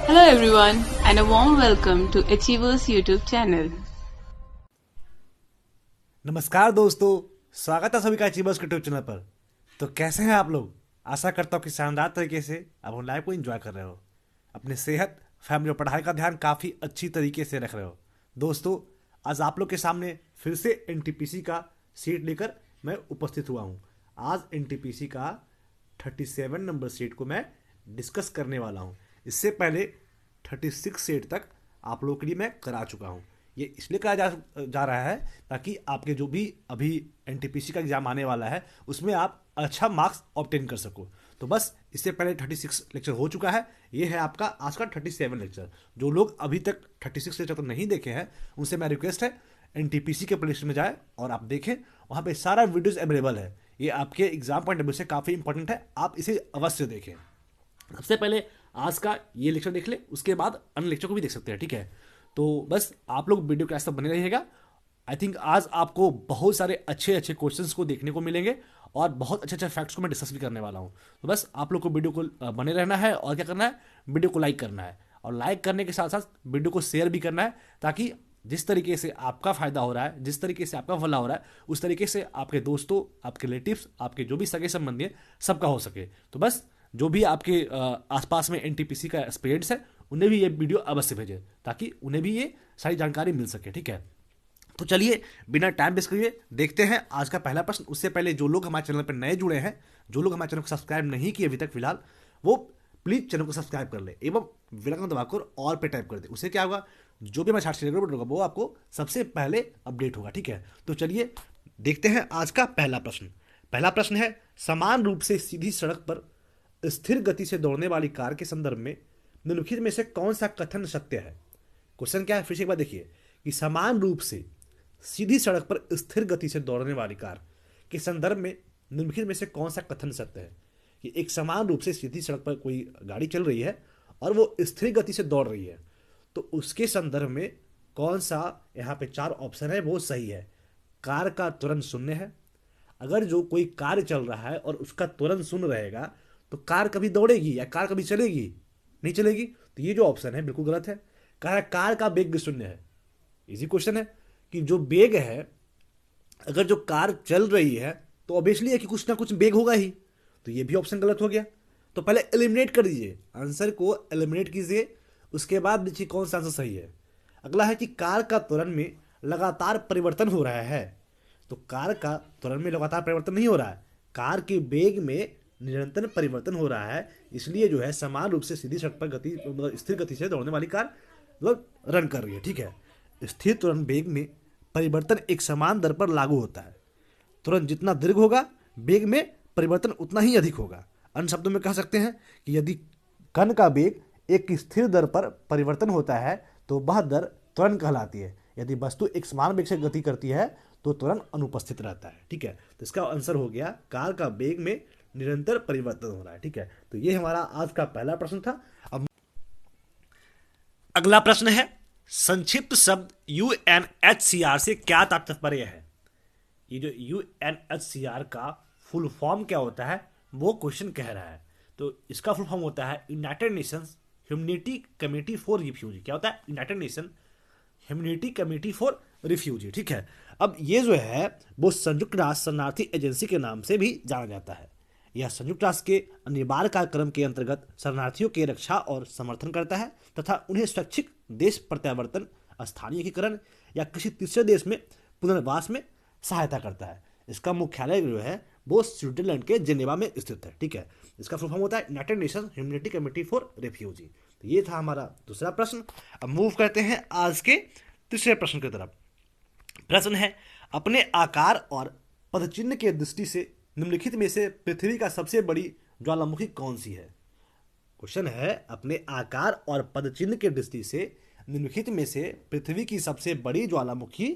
Hello everyone and a warm welcome to Achievers YouTube channel. नमस्कार दोस्तों, स्वागत है सभी का अचीवर्स के यूट्यूब चैनल पर। तो कैसे हैं आप लोग? आशा करता हूँ कि शानदार तरीके से आप अपनी लाइफ को एंजॉय कर रहे हो, अपनी सेहत, फैमिली और पढ़ाई का ध्यान काफ़ी अच्छी तरीके से रख रहे हो। दोस्तों, आज आप लोग के सामने फिर से एनटीपीसी का सीट लेकर मैं उपस्थित हुआ हूँ। आज एनटीपीसी का 37 नंबर सीट को मैं डिस्कस करने वाला हूँ। इससे पहले 36 सीट तक आप लोगों के लिए मैं करा चुका हूँ। ये इसलिए कहा जा रहा है ताकि आपके जो भी अभी एनटीपीसी का एग्जाम आने वाला है उसमें आप अच्छा मार्क्स ऑब्टेन कर सको। तो बस इससे पहले 36 लेक्चर हो चुका है, ये है आपका आज का 37 लेक्चर। जो लोग अभी तक 36 लेक्चर तो नहीं देखे हैं उनसे मैं रिक्वेस्ट है एनटीपीसी के प्लेलिस्ट में जाए और आप देखें, वहाँ पे सारा वीडियोस अवेलेबल है। ये आपके एग्जाम पॉइंट ऑफ व्यू से काफ़ी इंपॉर्टेंट है, आप इसे अवश्य देखें। सबसे पहले आज का ये लेक्चर देख ले, उसके बाद अन्य लेक्चर को भी देख सकते हैं, ठीक है? तो बस आप लोग वीडियो क्लास तक बने रहिएगा। आई थिंक आज आपको बहुत सारे अच्छे अच्छे क्वेश्चंस को देखने को मिलेंगे और बहुत अच्छे अच्छे फैक्ट्स को मैं डिस्कस भी करने वाला हूँ। तो बस आप लोग को वीडियो को बने रहना है और क्या करना है, वीडियो को लाइक करना है और लाइक करने के साथ साथ वीडियो को शेयर भी करना है, ताकि जिस तरीके से आपका फायदा हो रहा है, जिस तरीके से आपका भला हो रहा है, उस तरीके से आपके दोस्तों, आपके रिलेटिव्स, आपके जो भी सगे संबंधी हैं, सबका हो सके। तो बस जो भी आपके आसपास में एनटीपीसी का एस्पिरेंट्स है उन्हें भी ये वीडियो अवश्य भेजें, ताकि उन्हें भी ये सारी जानकारी मिल सके, ठीक है? तो चलिए बिना टाइम वेस्ट किए देखते हैं आज का पहला प्रश्न। उससे पहले जो लोग हमारे चैनल पर नए जुड़े हैं, जो लोग हमारे चैनल को सब्सक्राइब नहीं किए अभी तक फिलहाल, वो प्लीज चैनल को सब्सक्राइब कर ले एवं बेल आइकन दबाकर ऑल पे टाइप कर दे। उससे क्या होगा, जो भी मैं छाट शेयर करूँगा वो आपको सबसे पहले अपडेट होगा, ठीक है? तो चलिए देखते हैं आज का पहला प्रश्न। पहला प्रश्न है, समान रूप से सीधी सड़क पर स्थिर गति से दौड़ने वाली कार के संदर्भ में निम्नलिखित में से कौन सा कथन सत्य है? क्वेश्चन क्या है, फिर से एक बार देखिए कि समान रूप से सीधी सड़क पर स्थिर गति से दौड़ने वाली कार के संदर्भ में निम्नलिखित में से कौन सा कथन सत्य है? कि एक समान रूप से सीधी सड़क पर कोई गाड़ी चल रही है और वो स्थिर गति से दौड़ रही है, तो उसके संदर्भ में कौन सा, यहाँ पे 4 ऑप्शन है, वो सही है। कार का तुरंत शून्य है। अगर जो कोई कार्य चल रहा है और उसका तुरंत शून्य रहेगा तो कार कभी दौड़ेगी या कार कभी चलेगी? नहीं चलेगी। तो ये जो ऑप्शन है बिल्कुल गलत है। कहा कार का वेग भी शून्य है। इजी क्वेश्चन है कि जो वेग है, अगर जो कार चल रही है तो ऑब्वियसली है कि कुछ ना कुछ वेग होगा ही। तो ये भी ऑप्शन गलत हो गया। तो पहले एलिमिनेट कर दीजिए, आंसर को एलिमिनेट कीजिए, उसके बाद देखिए कौन सा आंसर सही है। अगला है कि कार का त्वरण में लगातार परिवर्तन हो रहा है। तो कार का त्वरण में लगातार परिवर्तन नहीं हो रहा है, कार के वेग में निरंतर परिवर्तन हो रहा है। इसलिए जो है समान रूप से सीधी सड़क पर गति, मतलब स्थिर गति से दौड़ने वाली कार मतलब रन कर रही है, ठीक है? स्थिर त्वरण वेग में परिवर्तन एक समान दर पर लागू होता है। तुरंत जितना दीर्घ होगा, वेग में परिवर्तन उतना ही अधिक होगा। अन्य शब्दों में कह सकते हैं कि यदि कण का वेग एक स्थिर दर पर परिवर्तन होता है तो वह दर त्वरण कहलाती है। यदि वस्तु एक समान वेग से गति करती है तो त्वरण अनुपस्थित रहता है, ठीक है? तो इसका आंसर हो गया कार का वेग में निरंतर परिवर्तन हो रहा है, ठीक है? तो ये हमारा आज का पहला प्रश्न था। अब अगला प्रश्न है, संक्षिप्त शब्द यूएनएचसीआर से क्या तात्पर्य है? ये जो यूएनएचसीआर का फुल फॉर्म क्या होता है वो क्वेश्चन कह रहा है। तो इसका फुल फॉर्म होता है United Nations humanity committee for refugee. क्या होता है? United nation humanity committee for refugee, ठीक है? अब ये जो है वो संयुक्त राष्ट्र शरणार्थी एजेंसी के नाम से भी जाना जाता है। यह संयुक्त राष्ट्र के अनिवार्य कार्यक्रम के अंतर्गत शरणार्थियों की रक्षा और समर्थन करता है तथा उन्हें स्वैच्छिक देश प्रत्यावर्तन, स्थानीयकरण या किसी तीसरे देश में पुनर्वास में सहायता करता है। इसका मुख्यालय जो है वो स्विट्जरलैंड के जेनेवा में स्थित है, ठीक है? इसका फुल फॉर्म होता है United nation humanity committee for refugee. तो ये था हमारा दूसरा प्रश्न। अब मूव करते हैं आज के तीसरे प्रश्न की तरफ। प्रश्न है, अपने आकार और पदचिन्ह के दृष्टि से निम्नलिखित में से पृथ्वी का सबसे बड़ी ज्वालामुखी कौन सी है? क्वेश्चन है, अपने आकार और पदचिन्ह के दृष्टि से निम्नलिखित में से पृथ्वी की सबसे बड़ी ज्वालामुखी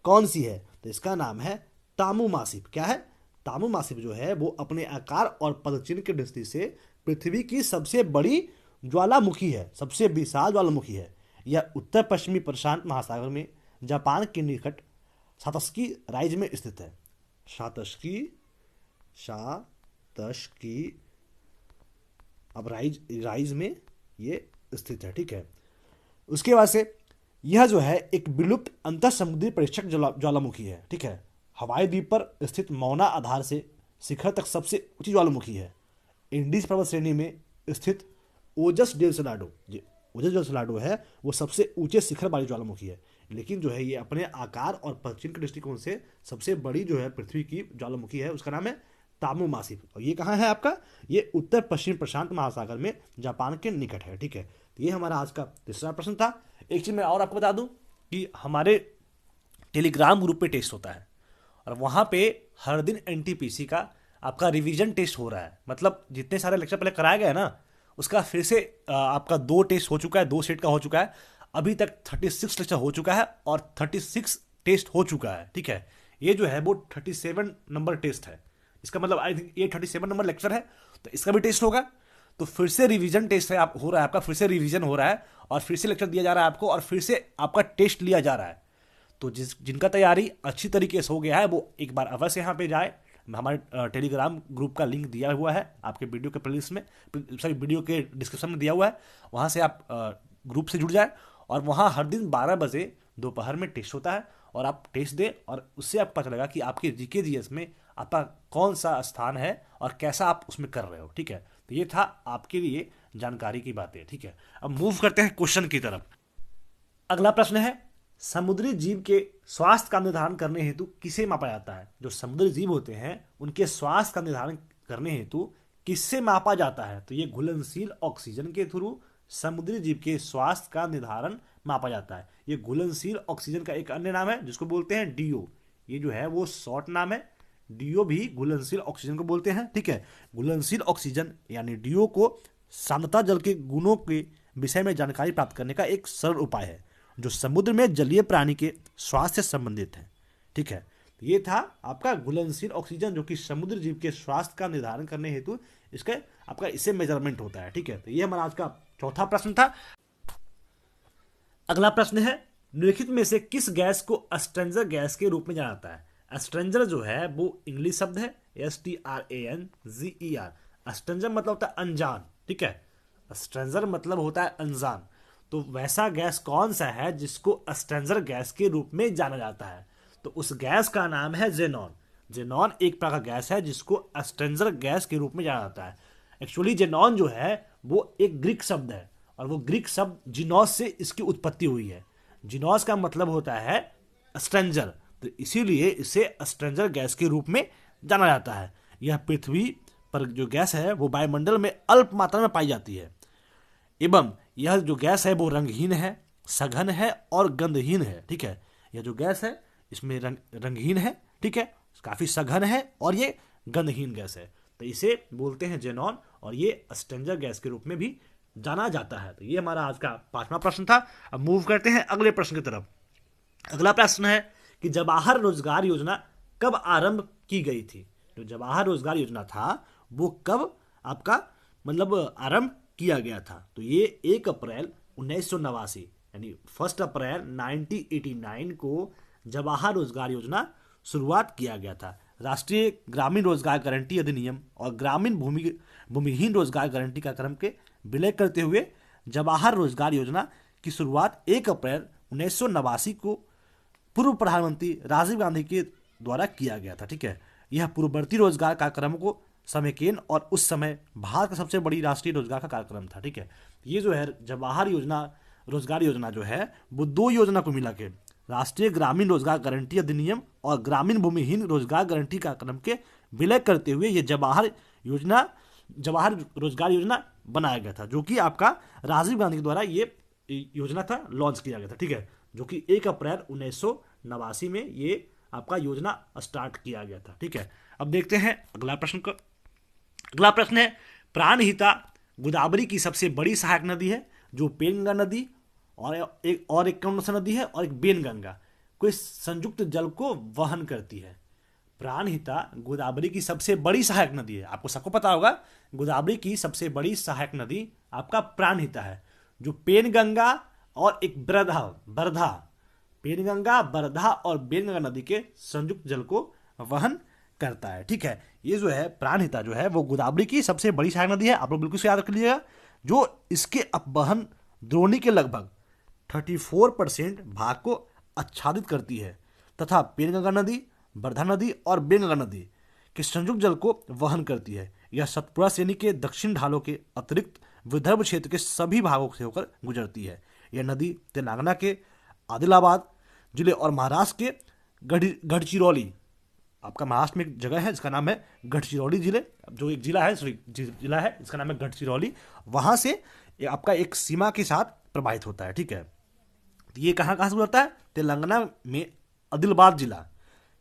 कौन सी है? तो इसका नाम है तामू मासिप। क्या है? तामू मासिप जो है वो अपने आकार और पदचिन्ह की दृष्टि से पृथ्वी की सबसे बड़ी ज्वालामुखी है, सबसे विशाल ज्वालामुखी है। यह उत्तर पश्चिमी प्रशांत महासागर में जापान के निकट सातस्की राइज में स्थित है। सातस्की शातश की अब राइज में ये स्थित है। ठीक है, उसके बाद से यह जो है एक विलुप्त अंतर समुद्री परीक्षक ज्वालामुखी है। ठीक है, हवाई द्वीप पर स्थित मौना आधार से शिखर तक सबसे ऊंची ज्वालामुखी है। इंडीज पर्वत श्रेणी में स्थित ओजस डेल सलाडो, ये ओजस डेल सलाडो है, वो सबसे ऊंचे शिखर वाली ज्वालामुखी है। लेकिन जो है ये अपने आकार और प्रचीन के दृष्टिकोण से सबसे बड़ी जो है पृथ्वी की ज्वालामुखी है, उसका नाम है तामो मासिप। और ये कहाँ है आपका, ये उत्तर पश्चिम प्रशांत महासागर में जापान के निकट है। ठीक है, तो ये हमारा आज का तीसरा प्रश्न था। एक चीज मैं और आपको बता दूं कि हमारे टेलीग्राम ग्रुप पे टेस्ट होता है और वहां पे हर दिन एनटीपीसी का आपका रिवीजन टेस्ट हो रहा है। मतलब जितने सारे लेक्चर पहले कराया गया है ना, उसका फिर से आपका 2 टेस्ट हो चुका है, 2 सेट का हो चुका है। अभी तक 36 लेक्चर हो चुका है और 36 टेस्ट हो चुका है। ठीक है, ये जो है वो 37 नंबर टेस्ट है। इसका मतलब आई थिंक ये 37 नंबर लेक्चर है, तो इसका भी टेस्ट होगा। तो फिर से रिवीजन टेस्ट है आप हो रहा है आपका, फिर से रिवीजन हो रहा है और फिर से लेक्चर दिया जा रहा है आपको और फिर से आपका टेस्ट लिया जा रहा है। तो जिनका तैयारी अच्छी तरीके से हो गया है वो एक बार अवश्य यहाँ पे जाए। हमारे टेलीग्राम ग्रुप का लिंक दिया हुआ है आपके वीडियो के प्लेलिस्ट में, सॉरी वीडियो के डिस्क्रिप्शन में दिया हुआ है। वहाँ से आप ग्रुप से जुड़ जाए और वहाँ हर दिन 12 बजे दोपहर में टेस्ट होता है और आप टेस्ट दें और उससे आपको पता चलेगा कि आपके जीके जीएस में आपका कौन सा स्थान है और कैसा आप उसमें कर रहे हो। ठीक है, तो ये था आपके लिए जानकारी की बातें। ठीक है, अब मूव करते हैं क्वेश्चन की तरफ। अगला प्रश्न है, समुद्री जीव के स्वास्थ्य का निर्धारण करने हेतु किसे मापा जाता है? जो समुद्री जीव होते हैं उनके स्वास्थ्य का निर्धारण करने हेतु किससे मापा जाता है? तो ये घुलनशील ऑक्सीजन के थ्रू समुद्री जीव के स्वास्थ्य का निर्धारण मापा जाता है। ये घुलनशील ऑक्सीजन का एक अन्य नाम है जिसको बोलते हैं डीओ। ये जो है वो शॉर्ट नाम है, डीओ भी घुलनशील ऑक्सीजन को बोलते हैं। ठीक है, घुलनशील ऑक्सीजन यानी डीओ को सांद्रता जल के गुणों के विषय में जानकारी प्राप्त करने का एक सरल उपाय है जो समुद्र में जलीय प्राणी के स्वास्थ्य से संबंधित है। ठीक है, ये था आपका घुलनशील ऑक्सीजन जो कि समुद्र जीव के स्वास्थ्य का निर्धारण करने हेतु इसका आपका इससे मेजरमेंट होता है। ठीक है, तो ये हमारा आज का चौथा प्रश्न था। अगला प्रश्न है, निम्नलिखित में से किस गैस को अस्ट्रेंजर गैस के रूप में जाना जाता है? अस्ट्रेंजर जो है वो इंग्लिश शब्द है, STRANGER। अस्ट्रेंजर मतलब होता है अनजान। ठीक है, अस्ट्रेंजर मतलब होता है अनजान। तो वैसा गैस कौन सा है जिसको अस्ट्रेंजर गैस के रूप में जाना जाता है? तो उस गैस का नाम है जेनॉन। जेनॉन एक प्रकार का गैस है जिसको अस्ट्रेंजर गैस के रूप में जाना जाता है। एक्चुअली जेनॉन जो है वो एक ग्रीक शब्द है और वो ग्रीक शब्द जिनोस से इसकी उत्पत्ति हुई है। जिनोस का मतलब होता है अस्ट्रेंजर, तो इसीलिए इसे अस्ट्रेंजर गैस के रूप में जाना जाता है। यह पृथ्वी पर जो गैस है वो वायुमंडल में अल्प मात्रा में पाई जाती है एवं यह जो गैस है वो रंगहीन है, सघन है और गंधहीन है। ठीक है, यह जो गैस है इसमें रंगहीन है, ठीक है, काफी सघन है और ये गंधहीन गैस है, तो इसे बोलते हैं जेनॉन और ये अस्ट्रेंजर गैस के रूप में भी जाना जाता है। तो ये हमारा आज का 5वां प्रश्न था। अब मूव करते हैं अगले प्रश्न की तरफ। अगला प्रश्न है कि जवाहर रोजगार योजना कब आरंभ की गई थी? जो जवाहर रोजगार योजना था वो कब आपका मतलब आरंभ किया गया था? तो ये 1 अप्रैल 1989 यानी 1 अप्रैल 1989 को जवाहर रोजगार योजना शुरुआत किया गया था। राष्ट्रीय ग्रामीण रोजगार गारंटी अधिनियम और ग्रामीण भूमिहीन रोजगार गारंटी का क्रम के विलय करते हुए जवाहर रोजगार योजना की शुरुआत 1 अप्रैल 1989 को पूर्व प्रधानमंत्री राजीव गांधी के द्वारा किया गया था। ठीक है, यह पूर्ववर्ती रोजगार कार्यक्रम को समेकेन और उस समय भारत का सबसे बड़ी राष्ट्रीय रोजगार का कार्यक्रम था। ठीक है, ये जो है जवाहर रोजगार योजना जो है वो 2 योजना को मिला के राष्ट्रीय ग्रामीण रोजगार गारंटी अधिनियम और ग्रामीण भूमिहीन रोजगार गारंटी कार्यक्रम के विलय करते हुए ये जवाहर रोजगार योजना बनाया गया था, जो कि आपका राजीव गांधी के द्वारा ये योजना था लॉन्च किया गया था। ठीक है, जो कि 1 अप्रैल 1989 में ये आपका योजना स्टार्ट किया गया था। ठीक है, अब देखते हैं अगला प्रश्न को। अगला प्रश्न है, प्राणहिता गोदावरी की सबसे बड़ी सहायक नदी है जो पेनगंगा नदी और एक कौन सा नदी है और एक बेनगंगा को संयुक्त जल को वहन करती है। प्राणहिता गोदावरी की सबसे बड़ी सहायक नदी है। आपको सबको पता होगा गोदावरी की सबसे बड़ी सहायक नदी आपका प्राणहिता है, जो पेनगंगा और एक बरधा पेनगंगा, बरधा और बेनगंगा नदी के संयुक्त जल को वहन करता है। ठीक है, ये जो है प्राणहिता जो है वो गोदावरी की सबसे बड़ी सहायक नदी है। आप लोग बिल्कुल से याद रख लीजिएगा। जो इसके अपवहन द्रोणी के लगभग 34% भाग को आच्छादित करती है तथा पेनगंगा नदी, वर्धा नदी और बेनगंगा नदी के संयुक्त जल को वहन करती है। यह सतपुड़ा श्रेणी के दक्षिण ढालों के अतिरिक्त विदर्भ क्षेत्र के सभी भागों से होकर गुजरती है। यह नदी तेलंगाना के आदिलाबाद जिले और महाराष्ट्र के गढ़चिरौली, आपका महाराष्ट्र में एक जगह है जिसका नाम है गढ़चिरौली जिले, जो एक जिला है, जिला है जिसका नाम है गढ़चिरौली, वहां से आपका एक सीमा के साथ प्रवाहित होता है। ठीक है, तो ये कहाँ से गुजरता है? तेलंगाना में आदिलाबाद जिला,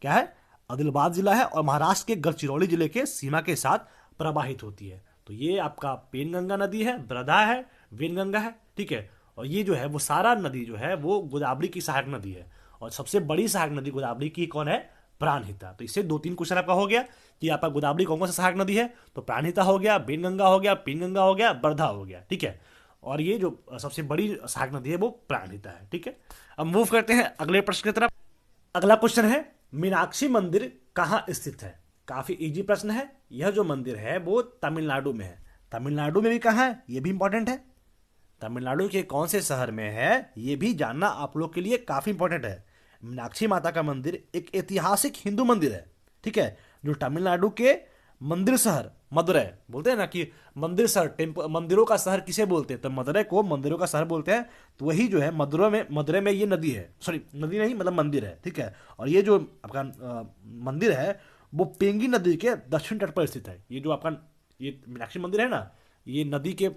क्या है? आदिलाबाद जिला है, और महाराष्ट्र के गढ़चिरौली जिले के सीमा के साथ प्रवाहित होती है। तो ये आपका पेनगंगा नदी है, वर्धा है, वेनगंगा है। ठीक है, और ये जो है वो सारा नदी जो है वो गोदावरी की सहायक नदी है, और सबसे बड़ी सहायक नदी गोदावरी की कौन है? प्राणहिता। तो इससे 2-3 क्वेश्चन आपका हो गया कि आपका गोदावरी कौन सा सहायक नदी है, तो प्राणहिता हो गया, बेनगंगा हो गया, पेनगंगा हो गया, वर्धा हो गया। ठीक है, और ये जो सबसे बड़ी सहायक नदी है वो प्राणहिता है। ठीक है, अब मूव करते हैं अगले प्रश्न की तरफ। अगला क्वेश्चन है, मीनाक्षी मंदिर कहाँ स्थित है? काफी इजी प्रश्न है। यह जो मंदिर है वो तमिलनाडु में है। तमिलनाडु में भी कहाँ है, ये भी इंपॉर्टेंट है। तमिलनाडु के कौन से शहर में है, ये भी जानना आप लोग के लिए काफी इंपॉर्टेंट है। मीनाक्षी माता का मंदिर एक ऐतिहासिक हिंदू मंदिर है। ठीक है, जो तमिलनाडु के मंदिर शहर मदुरै, बोलते हैं ना कि मंदिर शहर, मंदिरों का शहर किसे बोलते हैं? तो मदुरै को मंदिरों का शहर बोलते हैं। तो वही जो है मदुरै में ये नदी है, सॉरी नदी नहीं मतलब मंदिर है। ठीक है, और ये जो आपका मंदिर है वो पेंगी नदी के दक्षिण तट पर स्थित है। ये जो आपका ये मीनाक्षी मंदिर है ना, ये नदी के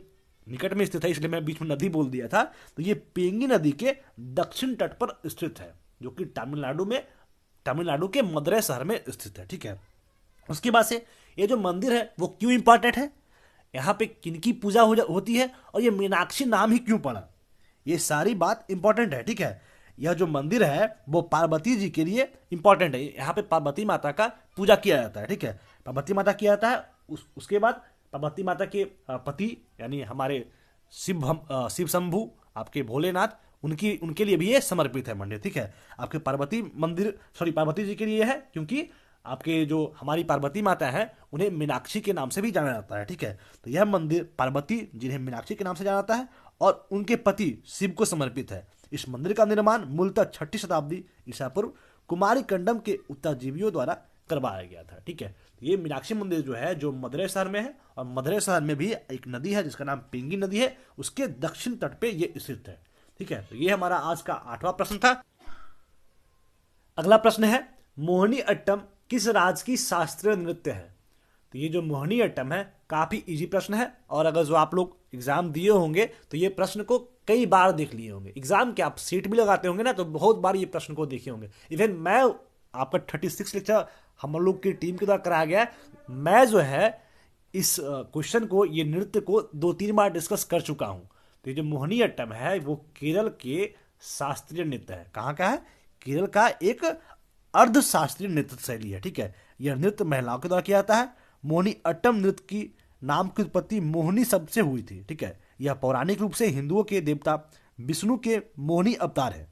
निकट में स्थित है, इसलिए मैं बीच में नदी बोल दिया था। तो ये पेंगी नदी के दक्षिण तट पर स्थित है, जो कि तमिलनाडु के मदुरै शहर में स्थित है। ठीक है, उसके बाद से ये जो मंदिर है वो क्यों इंपॉर्टेंट है, यहाँ पे किनकी पूजा होती है, और ये मीनाक्षी नाम ही क्यों पड़ा, ये सारी बात इंपॉर्टेंट है। ठीक है, यह जो मंदिर है वो पार्वती जी के लिए इंपॉर्टेंट है। यहाँ पे पार्वती माता का पूजा किया जाता है। ठीक है, पार्वती माता किया जाता है। उसके बाद पार्वती माता के पति यानी हमारे शिव शंभू, आपके भोलेनाथ, उनके लिए भी ये समर्पित है मंदिर। ठीक है, आपके पार्वती जी के लिए है, क्योंकि आपके जो हमारी पार्वती माता है उन्हें मीनाक्षी के नाम से भी जाना जाता है। ठीक है, तो यह मंदिर पार्वती जिन्हें मीनाक्षी के नाम से जाना जाता है और उनके पति शिव को समर्पित है। इस मंदिर का निर्माण मूलतः 6वीं शताब्दी ईसा पूर्व कुमारी कंडम के उत्तरजीवियों द्वारा करवाया गया था। ठीक है, ये मीनाक्षी मंदिर जो है जो मदुरै शहर में है, और मदुरै शहर में भी एक नदी है जिसका नाम पेंगी नदी है, उसके दक्षिण तट पे ये स्थित है। ठीक है, तो ये हमारा आज का 8वां प्रश्न था। अगला प्रश्न है, मोहिनी अट्टम किस राज्य की शास्त्रीय नृत्य है? तो ये जो मोहिनी अट्टम है काफी इजी प्रश्न है, और अगर जो आप लोग एग्जाम दिए होंगे तो ये प्रश्न को कई बार देख लिए होंगे। एग्जाम के आप सीट भी लगाते होंगे ना, तो बहुत बार ये प्रश्न को देखे होंगे। इवन मैं आपका 36 लेक्चर हम लोग की टीम के द्वारा कराया गया, मैं जो है इस क्वेश्चन को, ये नृत्य को 2-3 बार डिस्कस कर चुका हूं। तो ये जो मोहिनी अट्टम है वो केरल के शास्त्रीय नृत्य है। कहाँ का है? केरल का एक अर्ध शास्त्रीय नृत्य शैली है। ठीक है, यह नृत्य महिलाओं के द्वारा किया जाता है। मोहिनी अट्टम नृत्य की नाम की उत्पत्ति मोहिनी शब्द से हुई थी। ठीक है, यह पौराणिक रूप से हिंदुओं के देवता विष्णु के मोहिनी अवतार है,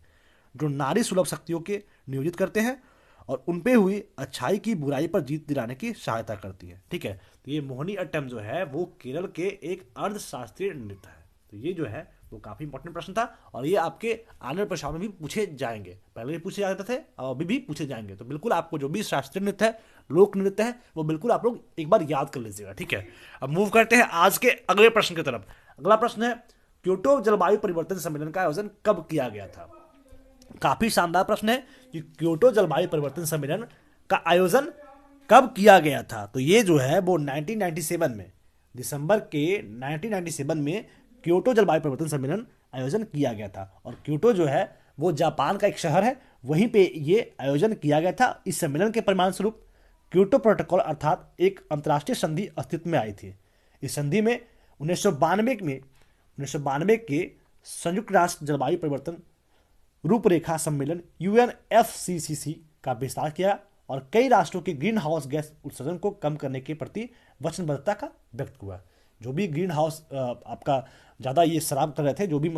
जो नारी सुलभ शक्तियों के नियोजित करते हैं और उनपे हुई अच्छाई की बुराई पर जीत दिलाने की सहायता करती है। ठीक है, तो ये मोहिनी अट्टम जो है वो केरल के एक अर्ध शास्त्रीय नृत्य है। तो ये जो है वो काफी इंपॉर्टेंट प्रश्न था, और ये आपके आने वाले परीक्षाओं में भी पूछे जाएंगे। पहले भी पूछे जाते थे और अभी भी पूछे जाएंगे। तो बिल्कुल आपको जो भी शास्त्रीय नृत्य है, लोक नृत्य है, वो बिल्कुल आप लोग एक बार याद कर लीजिएगा। ठीक है, अब मूव करते हैं आज के अगले प्रश्न की तरफ। अगला प्रश्न है, क्योटो जलवायु परिवर्तन सम्मेलन का आयोजन कब किया गया था? काफी शानदार प्रश्न है कि क्योटो जलवायु परिवर्तन सम्मेलन का आयोजन कब किया गया था? तो ये जो है वो 1997 में, दिसंबर के 1997 में क्योटो जलवायु परिवर्तन सम्मेलन आयोजन किया गया था। और क्योटो जो है वो जापान का एक शहर है, वहीं पे ये आयोजन किया गया था। इस सम्मेलन के परिणाम स्वरूप क्योटो प्रोटोकॉल अर्थात एक अंतर्राष्ट्रीय संधि अस्तित्व में आई थी। इस संधि में 1992 के संयुक्त राष्ट्र जलवायु परिवर्तन रूपरेखा सम्मेलन UNFCCC का विस्तार किया और कई राष्ट्रों के ग्रीन हाउस गैस उत्सर्जन को कम करने के प्रति वचनबद्धता का व्यक्त हुआ। जो भी ग्रीन हाउस आपका ज़्यादा ये शराब कर रहे थे, जो भी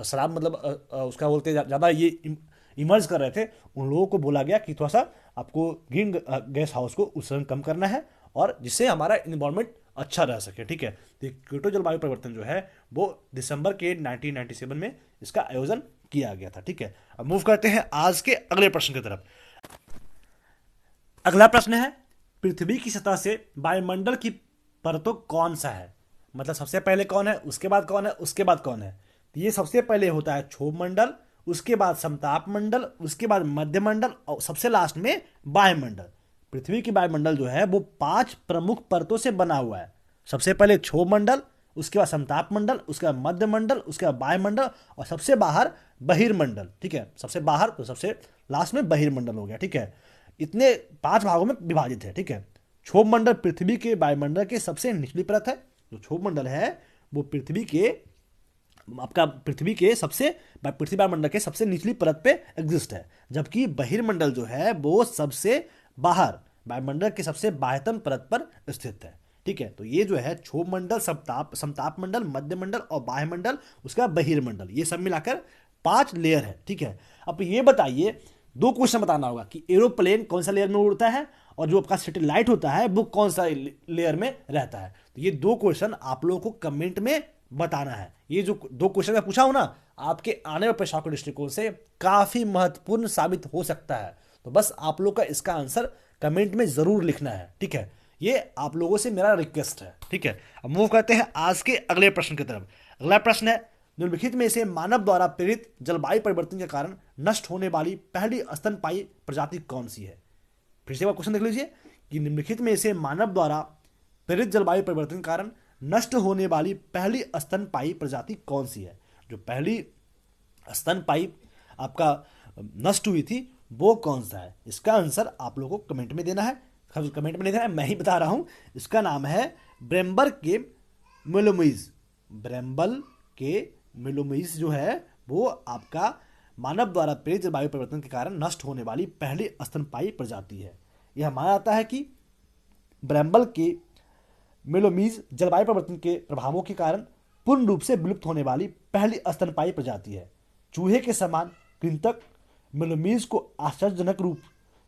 शराब मतलब उसका बोलते ज़्यादा ये इमर्ज कर रहे थे, उन लोगों को बोला गया कि थोड़ा सा आपको ग्रीन गैस हाउस को उत्सर्जन कम करना है, और जिससे हमारा इन्वायरमेंट अच्छा रह सके। ठीक है, तो क्योटो जलवायु परिवर्तन जो है वो दिसंबर के 1997 में इसका आयोजन किया गया था। ठीक है, अब मूव करते हैं आज के अगले प्रश्न की तरफ। अगला प्रश्न है, पृथ्वी की सतह से वायुमंडल की परतों कौन सा है? मतलब सबसे पहले कौन है, उसके बाद कौन है, उसके बाद कौन है? तो ये सबसे पहले होता है क्षोभ मंडल, उसके बाद समताप मंडल, उसके बाद मध्यमंडल और सबसे लास्ट में वायुमंडल। पृथ्वी की वायुमंडल जो है वो 5 प्रमुख परतों से बना हुआ है। सबसे पहले क्षोभ मंडल, उसके बाद समताप मंडल, उसके बाद मध्यमंडल, उसके बाद वायुमंडल और सबसे बाहर बहिर्मंडल। ठीक है, सबसे बाहर तो सबसे लास्ट में बहिर्मंडल हो गया। ठीक है, इतने 5 भागों में विभाजित है। ठीक है, क्षोभ मंडल पृथ्वी के वायुमंडल के सबसे निचली परत है। जो क्षोभ मंडल है वो पृथ्वी वायुमंडल के सबसे निचली परत पे एग्जिस्ट है, जबकि बहिर्मंडल जो है वो सबसे बाहर वायुमंडल के सबसे बाह्यतम परत पर स्थित है। ठीक है, तो ये जो है क्षोभ मंडल, समताप मंडल, मध्यमंडल और बाह्यमंडल, उसका बहिर्मंडल, ये सब मिलाकर 5 लेयर है। ठीक है, अब ये बताइए, 2 क्वेश्चन बताना होगा कि एरोप्लेन कौन सा लेयर में उड़ता है और जो आपका सैटेलाइट होता है वो कौन सा लेयर में रहता है। तो ये 2 क्वेश्चन आप लोगों को कमेंट में बताना है। ये जो 2 क्वेश्चन मैं पूछा हूं ना, आपके आने वाले परीक्षा के दृष्टिकोण से काफी महत्वपूर्ण साबित हो सकता है। तो बस आप लोग का इसका आंसर कमेंट में जरूर लिखना है। ठीक है, ये आप लोगों से मेरा रिक्वेस्ट है। ठीक है, अब मूव करते हैं आज के अगले प्रश्न की तरफ। अगला प्रश्न है, निम्नलिखित में से मानव द्वारा प्रेरित जलवायु परिवर्तन के कारण नष्ट होने वाली पहली स्तनपायी प्रजाति कौन सी है? फिर से एक बार क्वेश्चन देख लीजिए कि निम्नलिखित में से मानव द्वारा प्रेरित जलवायु परिवर्तन के कारण नष्ट होने वाली पहली स्तनपायी प्रजाति कौन सी है? जो पहली स्तनपायी आपका नष्ट हुई थी वो कौन सा है? इसका आंसर आप लोगों को कमेंट में देना है। कमेंट में नहीं देना है, मैं ही बता रहा हूं। इसका नाम है ब्रेम्बर के मेलोमीज। ब्रेम्बल के मेलोमीज जो है वो आपका मानव द्वारा प्रेरित जलवायु परिवर्तन के कारण नष्ट होने वाली पहली स्तनपायी प्रजाति है। यह माना जाता है कि ब्रेम्बल के मेलोमीज जलवायु परिवर्तन के प्रभावों के कारण पूर्ण रूप से विलुप्त होने वाली पहली स्तनपायी प्रजाति है। चूहे के समान कृंतक मेलोमीज को आश्चर्यजनक रूप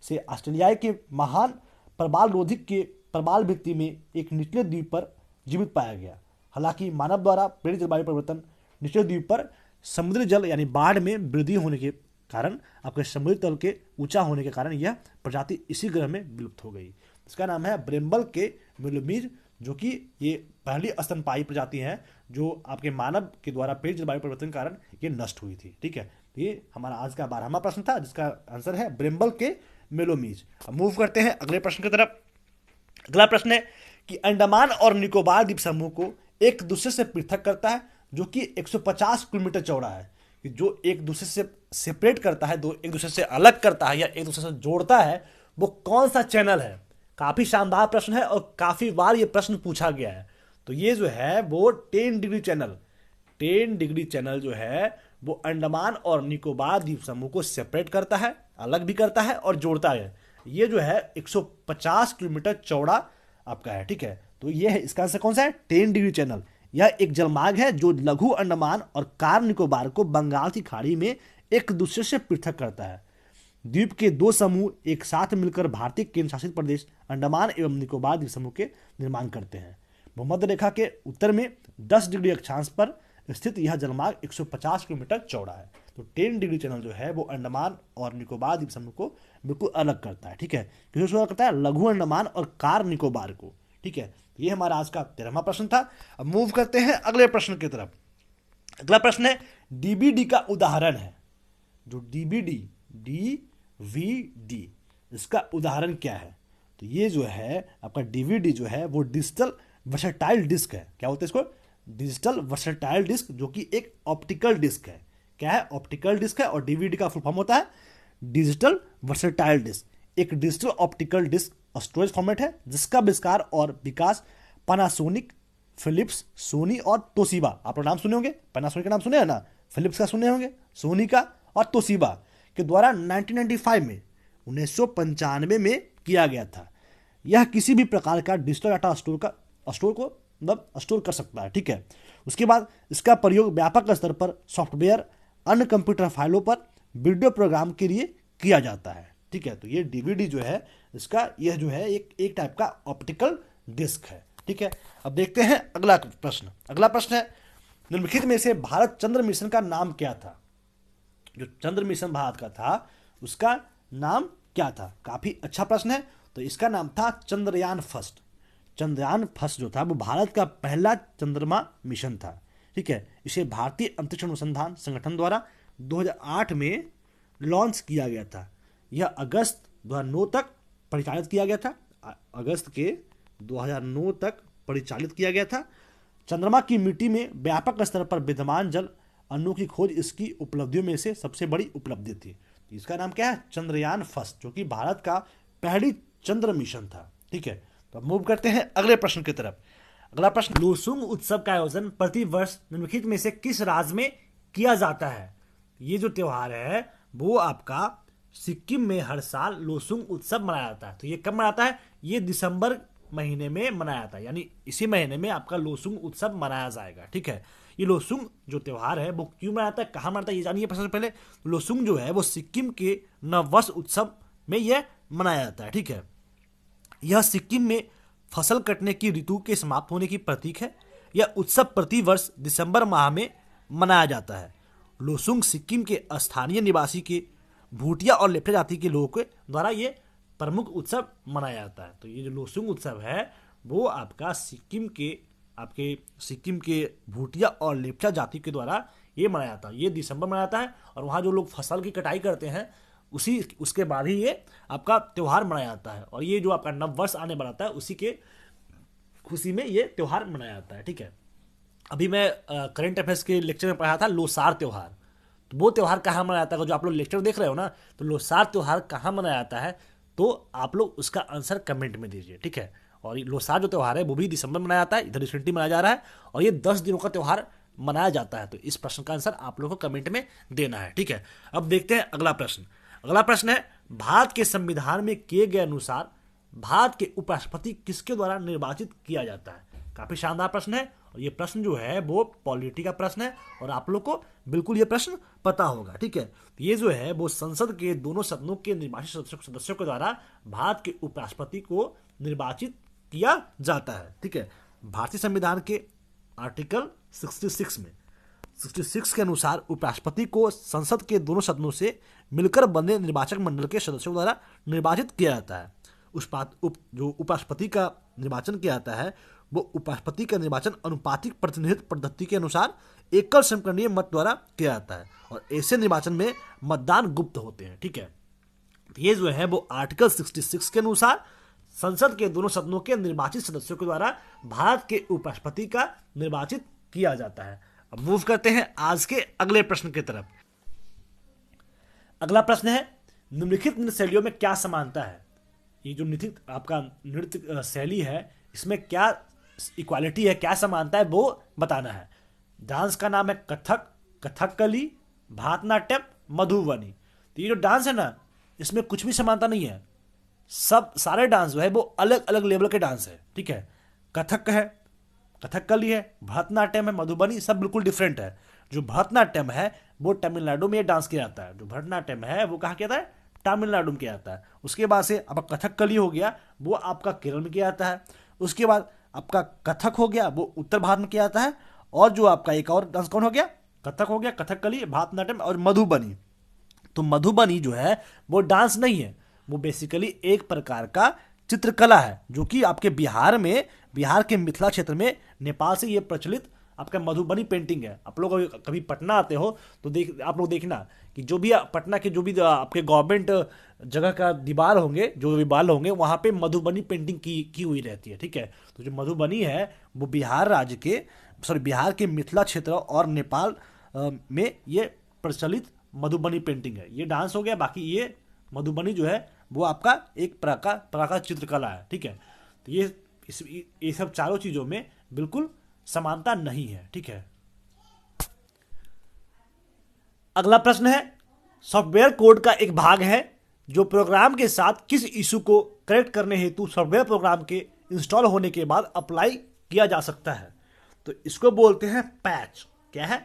से ऑस्ट्रेलिया के महान प्रबाल रोधिक के प्रबाल भित्ति में एक निचले द्वीप पर जीवित पाया गया। हालांकि मानव द्वारा प्रेरित जलवायु परिवर्तन निचले द्वीप पर समुद्री जल यानी बाढ़ में वृद्धि होने के कारण, आपके समुद्री तल के ऊंचा होने के कारण यह प्रजाति इसी ग्रह में विलुप्त हो गई। इसका नाम है ब्रेम्बल के मेलोमीज, जो कि ये पहली स्तनपायी प्रजाति है जो आपके मानव के द्वारा प्रेरित जलवायु परिवर्तन के कारण ये नष्ट हुई थी। ठीक है, तो ये हमारा आज का 12वां प्रश्न था जिसका आंसर है ब्रेम्बल के मेलोमीज। अब मूव करते हैं अगले प्रश्न की तरफ। अगला प्रश्न है कि अंडमान और निकोबार द्वीप समूह को एक दूसरे से पृथक करता है जो कि 150 किलोमीटर चौड़ा है। कि जो एक दूसरे से सेपरेट करता है, एक दूसरे से अलग करता है या एक दूसरे से जोड़ता है, वो कौन सा चैनल है? काफी शानदार प्रश्न है और काफी बार ये प्रश्न पूछा गया है। तो ये जो है वो 10 डिग्री चैनल जो है वो अंडमान और निकोबार द्वीप समूह को सेपरेट करता है, अलग भी करता है और जोड़ता है। ये जो है 150 किलोमीटर चौड़ा आपका है। ठीक है, तो ये है इसका आंसर कौन सा है? 10 डिग्री चैनल। यह एक जलमार्ग है जो लघु अंडमान और कार निकोबार को बंगाल की खाड़ी में एक दूसरे से पृथक करता है। द्वीप के 2 समूह एक साथ मिलकर भारतीय केंद्र शासित प्रदेश अंडमान एवं निकोबार द्वीप समूह के निर्माण करते हैं। भूमध्य रेखा के उत्तर में 10 डिग्री अक्षांश पर स्थित यह जलमार्ग 150 किलोमीटर चौड़ा है। तो 10 डिग्री चैनल जो है वो अंडमान और निकोबार द्वीप समूह को बिल्कुल अलग करता है। ठीक है, किसको अलग करता है? लघु अंडमान और कार निकोबार को। ठीक है, ये हमारा आज का 13वां प्रश्न था। अब मूव करते हैं अगले प्रश्न की तरफ। अगला प्रश्न है, डीबीडी का उदाहरण है। जो डीवीडी इसका उदाहरण क्या है? तो ये जो है आपका डीवीडी जो है वो डिजिटल वर्सेटाइल डिस्क है। क्या होता है इसको? डिजिटल वर्सेटाइल डिस्क, जो कि एक ऑप्टिकल डिस्क है। क्या है? ऑप्टिकल डिस्क है। और डीवीडी का फुल फॉर्म होता है डिजिटल वर्सेटाइल डिस्क। एक digital optical disk storage format है जिसका आविष्कार और विकास पैनासोनिक, फिलिप्स, सोनी और तोशिबा, आप लोग नाम सुने होंगे, पैनासोनिक का नाम सुने हैं ना, फिलिप्स का सुने होंगे, सोनी का और तोशिबा के द्वारा 1995 में किया गया था। यह किसी भी प्रकार का डिजिटल डाटा स्टोर कर सकता है। ठीक है, उसके बाद इसका प्रयोग व्यापक स्तर पर सॉफ्टवेयर, अन्य कंप्यूटर फाइलों पर वीडियो प्रोग्राम के लिए किया जाता है। ठीक है, तो ये डीवीडी जो है इसका यह जो है एक टाइप का ऑप्टिकल डिस्क है। ठीक है। अब देखते हैं अगला प्रश्न। अगला प्रश्न है, निम्नलिखित में से भारत चंद्र मिशन का नाम क्या था? जो चंद्र मिशन भारत का था उसका नाम क्या था? काफी अच्छा प्रश्न है। तो इसका नाम था चंद्रयान फर्स्ट। चंद्रयान फर्स्ट जो था वो भारत का पहला चंद्रमा मिशन था, ठीक है। इसे भारतीय अंतरिक्ष अनुसंधान संगठन द्वारा 2008 में लॉन्च किया गया था। यह अगस्त 2009 तक परिचालित किया गया था। अगस्त के 2009 तक परिचालित किया गया था। चंद्रमा की मिट्टी में व्यापक स्तर पर विद्यमान जल अणु की खोज इसकी उपलब्धियों में से सबसे बड़ी उपलब्धि थी। इसका नाम क्या है? चंद्रयान फर्स्ट, जो कि भारत का पहली चंद्र मिशन था, ठीक है। तो अब मूव करते हैं अगले प्रश्न की तरफ। अगला प्रश्न, लोसुंग उत्सव का आयोजन प्रति वर्ष निम्नलिखित में से किस राज्य में किया जाता है? ये जो त्योहार है वो आपका सिक्किम में हर साल लोसुंग उत्सव मनाया जाता है। तो ये कब मनाता है? ये दिसंबर महीने में मनाया जाता है, यानी इसी महीने में आपका लोसुंग उत्सव मनाया जाएगा, ठीक है। ये लोसुंग जो त्योहार है वो क्यों मनाता है, कहाँ मनाता है, ये जानिए सबसे पहले। लोसुंग जो है वो सिक्किम के नववर्ष उत्सव में यह मनाया जाता है, ठीक है। यह सिक्किम में फसल कटने की ऋतु के समाप्त होने की प्रतीक है। यह उत्सव प्रति वर्ष दिसंबर माह में मनाया जाता है। लोसुंग सिक्किम के स्थानीय निवासी के भूटिया और लेप्चा जाति के लोगों के द्वारा ये प्रमुख उत्सव मनाया जाता है। तो ये जो लोसुंग उत्सव है वो आपका सिक्किम के भूटिया और लेप्चा जाति के द्वारा ये मनाया जाता है। ये दिसंबर मनाया जाता है और वहाँ जो लोग फसल की कटाई करते हैं उसके बाद ही ये आपका त्योहार मनाया जाता है। और ये जो आपका नव वर्ष आने वाला था उसी के खुशी में ये त्योहार मनाया जाता है, ठीक है। अभी मैं करंट अफेयर्स के लेक्चर में पढ़ा था लोसार त्योहार। तो वो त्योहार कहाँ मनाया जाता है? जो आप लोग लेक्चर देख रहे हो ना, तो लोसार त्योहार कहाँ मनाया जाता है, तो आप लोग उसका आंसर कमेंट में दीजिए, ठीक है। और लोसार जो त्योहार है वो भी दिसंबर में मनाया जाता है, इधर रिसेंटली मनाया जा रहा है, और ये 10 दिनों का त्योहार मनाया जाता है। तो इस प्रश्न का आंसर आप लोगों को कमेंट में देना है, ठीक है। अब देखते हैं अगला प्रश्न। अगला प्रश्न है, भारत के संविधान में किए गए अनुसार भारत के उपराष्ट्रपति किसके द्वारा निर्वाचित किया जाता है? काफी शानदार प्रश्न है, और ये प्रश्न जो है वो पॉलिटी का प्रश्न है, और आप लोग को बिल्कुल ये प्रश्न पता होगा, ठीक है। तो ये जो है वो संसद के दोनों सदनों के निर्वाचित सदस्यों के द्वारा भारत के उपराष्ट्रपति को निर्वाचित किया जाता है, ठीक है। भारतीय संविधान के आर्टिकल 66 के अनुसार उपराष्ट्रपति को संसद के दोनों सदनों से मिलकर बने निर्वाचक मंडल के सदस्यों द्वारा निर्वाचित किया जाता है। जो उपराष्ट्रपति का निर्वाचन किया जाता है वो उपराष्ट्रपति का निर्वाचन अनुपातिक प्रतिनिधित्व पद्धति के अनुसार एकल संकरणीय मत द्वारा किया जाता है, और ऐसे निर्वाचन में मतदान गुप्त होते हैं, ठीक है। ये जो है वो आर्टिकल 66 के अनुसार संसद के दोनों सदनों के निर्वाचित सदस्यों के द्वारा भारत के उपराष्ट्रपति का निर्वाचित किया जाता है। अब मूव करते हैं आज के अगले प्रश्न की तरफ। अगला प्रश्न है, निम्नलिखित नृत्य शैलियों में क्या समानता है? ये जो आपका नृत्य शैली है इसमें क्या इक्वालिटी है, क्या समानता है, वो बताना है। डांस का नाम है कथक, कथकली, भारतनाट्यम, मधुबनी। तो ये जो डांस है ना इसमें कुछ भी समानता नहीं है। सारे डांस जो है वो अलग अलग लेवल के डांस है, ठीक है। कथक है, कथकली है, भरतनाट्यम है, मधुबनी, सब बिल्कुल डिफरेंट है। जो भरतनाट्यम है वो तमिलनाडु में डांस किया जाता है। जो भरतनाट्यम है वो कहाँ किया जाता है? तमिलनाडु में किया जाता है। उसके बाद से आपका कथकली हो गया वो आपका केरल में किया जाता है। उसके बाद आपका कथक हो गया वो उत्तर भारत में किया जाता है। और जो आपका एक और डांस कौन हो गया? कथक हो गया, कथकली, भरतनाट्यम और मधुबनी। तो मधुबनी जो है वो डांस नहीं है, वो बेसिकली एक प्रकार का चित्रकला है, जो कि आपके बिहार के मिथिला क्षेत्र में नेपाल से ये प्रचलित आपका मधुबनी पेंटिंग है। आप लोग कभी पटना आते हो तो आप लोग देखना कि जो भी पटना के जो भी आपके गवर्नमेंट जगह का दीवार होंगे, जो भी बाल होंगे, वहाँ पे मधुबनी पेंटिंग की हुई रहती है, ठीक है। तो जो मधुबनी है वो बिहार के मिथिला क्षेत्र और नेपाल में ये प्रचलित मधुबनी पेंटिंग है। ये डांस हो गया, बाकी ये मधुबनी जो है वो आपका एक प्रकार का चित्रकला है, ठीक है। तो ये सब चारों चीजों में बिल्कुल समानता नहीं है, ठीक है। अगला प्रश्न है, सॉफ्टवेयर कोड का एक भाग है जो प्रोग्राम के साथ किस इशू को करेक्ट करने हेतु सॉफ्टवेयर प्रोग्राम के इंस्टॉल होने के बाद अप्लाई किया जा सकता है। तो इसको बोलते हैं पैच। क्या है?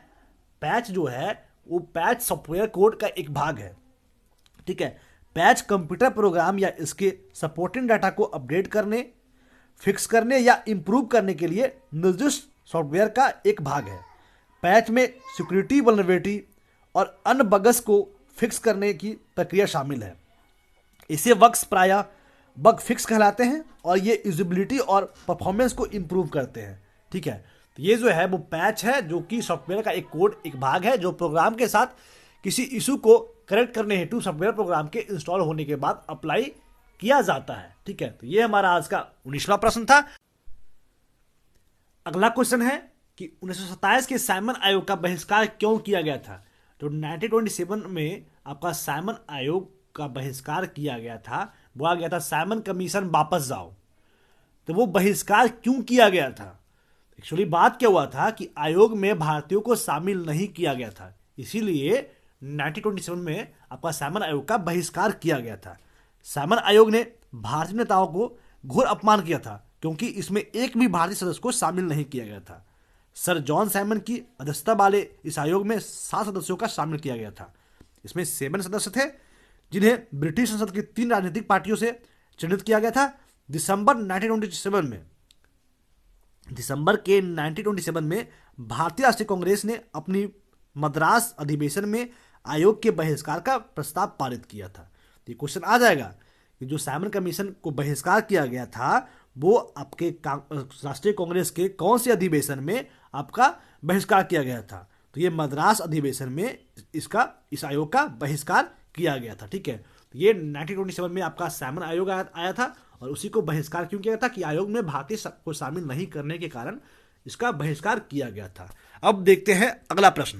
पैच जो है वो पैच सॉफ्टवेयर कोड का एक भाग है, ठीक है। पैच कंप्यूटर प्रोग्राम या इसके सपोर्टिंग डाटा को अपडेट करने, फिक्स करने या इम्प्रूव करने के लिए निर्दिष्ट सॉफ्टवेयर का एक भाग है। पैच में सिक्योरिटी वल्नरेबिलिटी और अन्य बग्स को फिक्स करने की प्रक्रिया शामिल है। इसे बग्स प्रायः बग फिक्स कहलाते हैं और ये यूजिबिलिटी और परफॉर्मेंस को इम्प्रूव करते हैं। ठीक है, तो ये जो है वो पैच है जो कि सॉफ्टवेयर का एक कोड, एक भाग है जो प्रोग्राम के साथ किसी इशू को करेक्ट करने हेतु सॉफ्टवेयर प्रोग्राम के इंस्टॉल होने के बाद अप्लाई किया जाता है। ठीक है, तो ये हमारा आज का 19वां प्रश्न था। अगला क्वेश्चन है कि 1927 के साइमन आयोग का बहिष्कार क्यों किया गया था। तो 1927 में आपका साइमन आयोग का बहिष्कार किया गया था, बोला गया था साइमन कमीशन वापस जाओ। तो वो बहिष्कार क्यों किया गया था? एक्चुअली बात क्या हुआ था कि आयोग में भारतीयों को शामिल नहीं किया गया था, इसीलिए 1927 में आपका साइमन आयोग का बहिष्कार किया गया था। साइमन आयोग ने भारतीय नेताओं को घोर अपमान किया था क्योंकि इसमें एक भी भारतीय सदस्य को शामिल नहीं किया गया था। सर जॉन साइमन की अध्यक्षता वाले इस आयोग में 7 सदस्यों का शामिल किया गया था। इसमें 7 सदस्य थे जिन्हें ब्रिटिश संसद की 3 राजनीतिक पार्टियों से चयनित किया गया था। दिसंबर के 1927 में भारतीय राष्ट्रीय कांग्रेस ने अपनी मद्रास अधिवेशन में आयोग के बहिष्कार का प्रस्ताव पारित किया था। तो ये क्वेश्चन आ जाएगा कि जो साइमन कमीशन को बहिष्कार किया गया था वो आपके राष्ट्रीय कांग्रेस के कौन से अधिवेशन में आपका बहिष्कार किया गया था। तो ये मद्रास अधिवेशन में इस आयोग का बहिष्कार किया गया था। ठीक है, तो ये 1927 में आपका साइमन आयोग आया था और उसी को बहिष्कार क्यों किया गया था कि आयोग में भारतीय को शामिल नहीं करने के कारण इसका बहिष्कार किया गया था। अब देखते हैं अगला प्रश्न।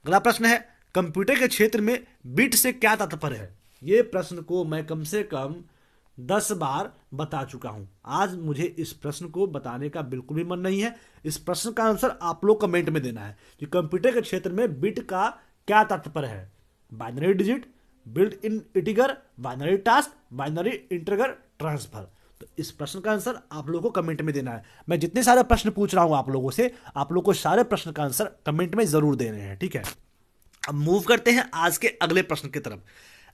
अगला प्रश्न है कंप्यूटर के क्षेत्र में बिट से क्या तात्पर्य है। ये प्रश्न को मैं कम से कम 10 बार बता चुका हूं। आज मुझे इस प्रश्न को बताने का बिल्कुल भी मन नहीं है। इस प्रश्न का आंसर आप लोग कमेंट में देना है कि कंप्यूटर के क्षेत्र में बिट का क्या तात्पर्य है। Binary digit, built in integer, binary task, binary integer transfer. तो इस प्रश्न का आंसर आप लोगों को कमेंट में देना है। मैं जितने सारे प्रश्न पूछ रहा हूं आप लोगों से, आप लोगों को सारे प्रश्न का आंसर कमेंट में जरूर देने हैं। ठीक है, अब मूव करते हैं आज के अगले प्रश्न की तरफ।